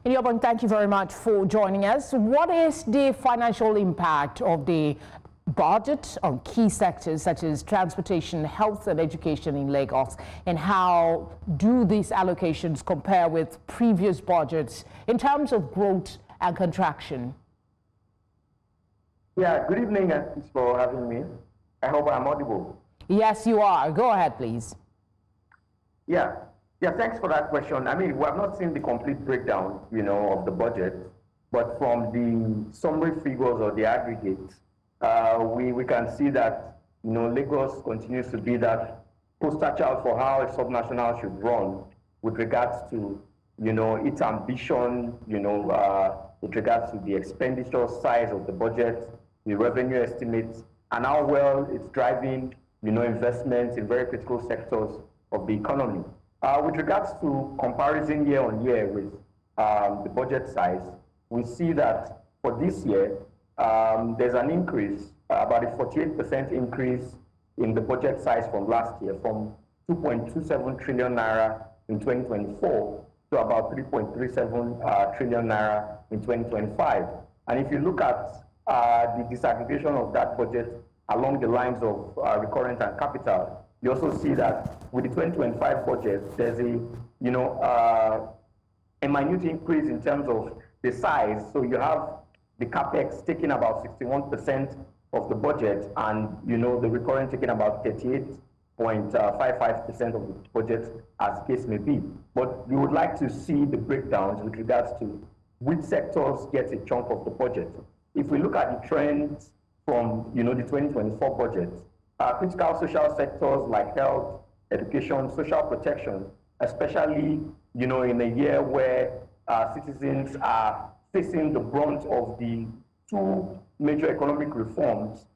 Olumoh, thank you very much for joining us. What is the financial impact of the budget on key sectors such as transportation, health and education in Lagos, and how do these allocations compare with previous budgets in terms of growth and contraction? Yeah, good evening and thanks for having me. I hope I'm audible. Yes, you are. Go ahead, please. Yeah, thanks for that question. I mean, we have not seen the complete breakdown, of the budget, but from the summary figures or the aggregates, we can see that, Lagos continues to be that poster child for how a subnational should run with regards to, its ambition, with regards to the expenditure size of the budget, the revenue estimates, and how well it's driving, investments in very critical sectors of the economy. With regards to comparison year on year with the budget size, we see that for this year, there's an increase, about a 48% increase in the budget size from last year, from 2.27 trillion naira in 2024 to about 3.37 trillion naira in 2025. And if you look at the disaggregation of that budget along the lines of recurrent and capital, you also see that with the 2025 budget, there's a minute increase in terms of the size. So you have the capex taking about 61% of the budget, and the recurrent taking about 38.55% of the budget, as the case may be. But we would like to see the breakdowns with regards to which sectors get a chunk of the budget. If we look at the trends from the 2024 budget, critical social sectors like health, education, social protection, especially in a year where citizens are facing the brunt of the two major economic reforms,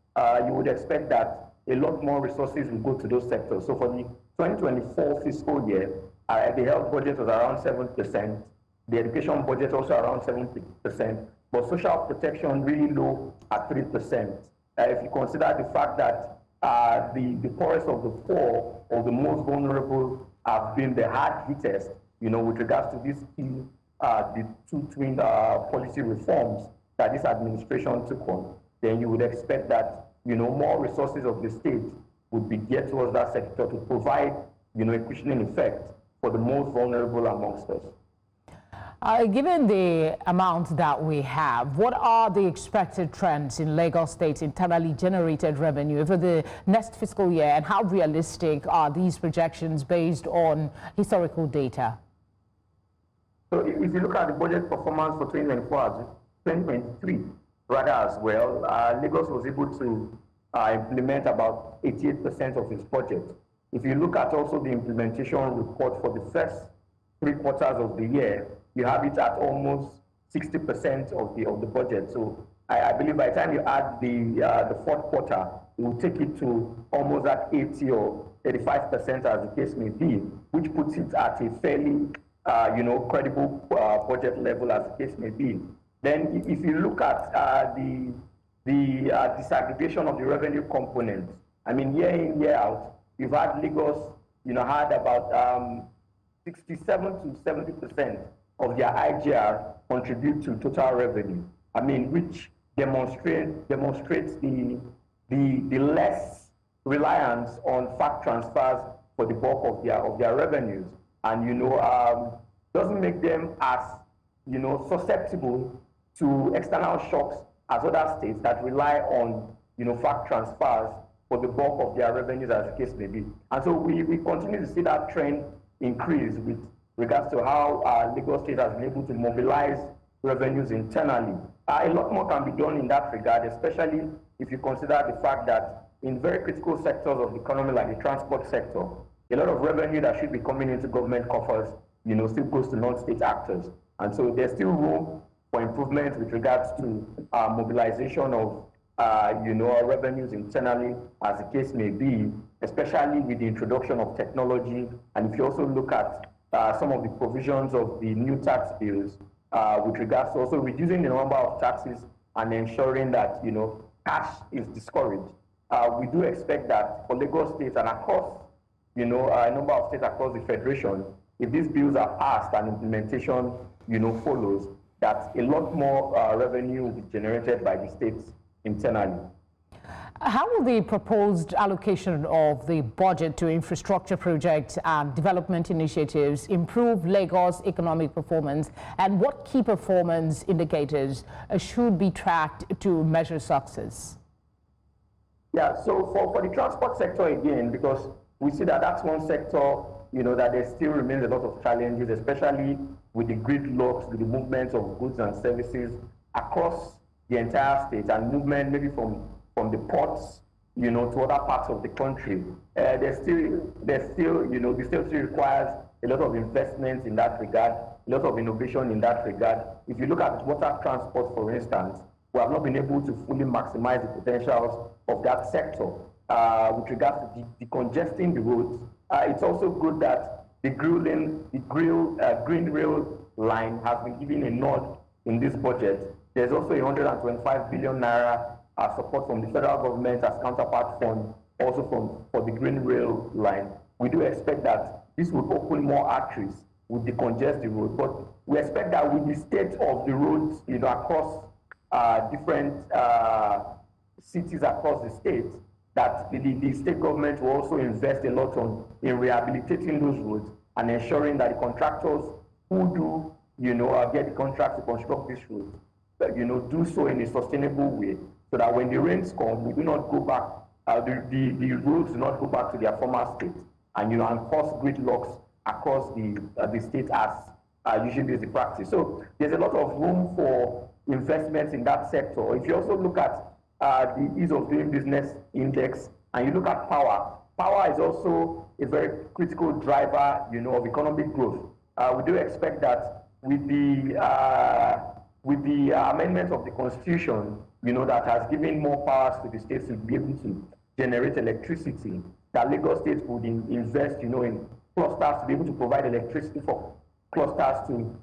you would expect that a lot more resources will go to those sectors. So for the 2024 fiscal year, the health budget was around 7%, the education budget also around 7%, but social protection really low at 3%. If you consider the fact that the poorest of the poor or the most vulnerable have been the hard hittest, with regards to these two, the two twin policy reforms that this administration took on, then you would expect that, more resources of the state would be geared towards that sector to provide, a cushioning effect for the most vulnerable amongst us. Given the amount that we have, what are the expected trends in Lagos State's internally generated revenue over the next fiscal year, and how realistic are these projections based on historical data? So if you look at the budget performance for 2023, rather as well, Lagos was able to implement about 88% of its budget. If you look at also the implementation report for the first 3 quarters of the year, you have it at almost 60% of the budget. So I believe by the time you add the fourth quarter, it will take it to almost at 80 or 85% as the case may be, which puts it at a fairly credible budget level as the case may be. Then if you look at the disaggregation of the revenue components, I mean, year in, year out, you've had Lagos, had about 67 to 70% of their IGR contribute to total revenue. I mean, which demonstrates the less reliance on fact transfers for the bulk of their revenues, and doesn't make them as susceptible to external shocks as other states that rely on fact transfers for the bulk of their revenues, as the case may be. And so we continue to see that trend increase with regards to how Lagos State has been able to mobilize revenues internally. A lot more can be done in that regard, especially if you consider the fact that in very critical sectors of the economy, like the transport sector, a lot of revenue that should be coming into government coffers, still goes to non-state actors. And so there's still room for improvement with regards to mobilization of our revenues internally, as the case may be, especially with the introduction of technology. And if you also look at some of the provisions of the new tax bills with regards to also reducing the number of taxes and ensuring that cash is discouraged, we do expect that for Lagos State and across a number of states across the federation, if these bills are passed and implementation follows, that a lot more revenue will be generated by the states internally. How will the proposed allocation of the budget to infrastructure projects and development initiatives improve Lagos' economic performance, and what key performance indicators should be tracked to measure success? Yeah, so for the transport sector again, because we see that that's one sector, that there still remains a lot of challenges, especially with the gridlocks, with the movement of goods and services across the entire state, and movement maybe from the ports, to other parts of the country. The state still requires a lot of investment in that regard, a lot of innovation in that regard. If you look at water transport, for instance, we have not been able to fully maximize the potentials of that sector with regards to decongesting the roads. It's also good that the green rail line has been given a nod in this budget. There's also 125 billion naira support from the federal government as counterpart fund, also for the green rail line. We do expect that this will open more arteries, will decongest the road, but we expect that with the state of the roads, across different cities across the state, that the state government will also invest a lot in rehabilitating those roads and ensuring that the contractors who do, get the contract to construct these roads, do so in a sustainable way, so that when the rains come, we do not go back, the roads do not go back to their former state, and and cause gridlocks across the state as usually is the practice. So there's a lot of room for investments in that sector. If you also look at the ease of doing business index, and you look at power is also a very critical driver, of economic growth. We do expect that with the amendment of the Constitution, that has given more powers to the states to be able to generate electricity, that Lagos State would invest, in clusters to be able to provide electricity for clusters to,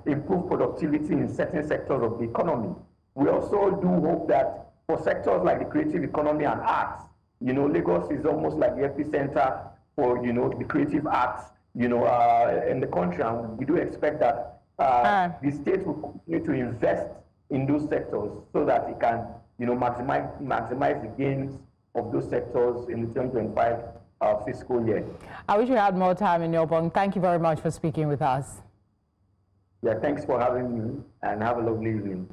improve productivity in certain sectors of the economy. We also do hope that for sectors like the creative economy and arts, Lagos is almost like the epicenter for, the creative arts, in the country, and we do expect that the state will continue to invest in those sectors so that it can, maximize the gains of those sectors in the 2025 fiscal year. I wish you had more time in your bunk. Thank you very much for speaking with us. Yeah, thanks for having me, and have a lovely evening.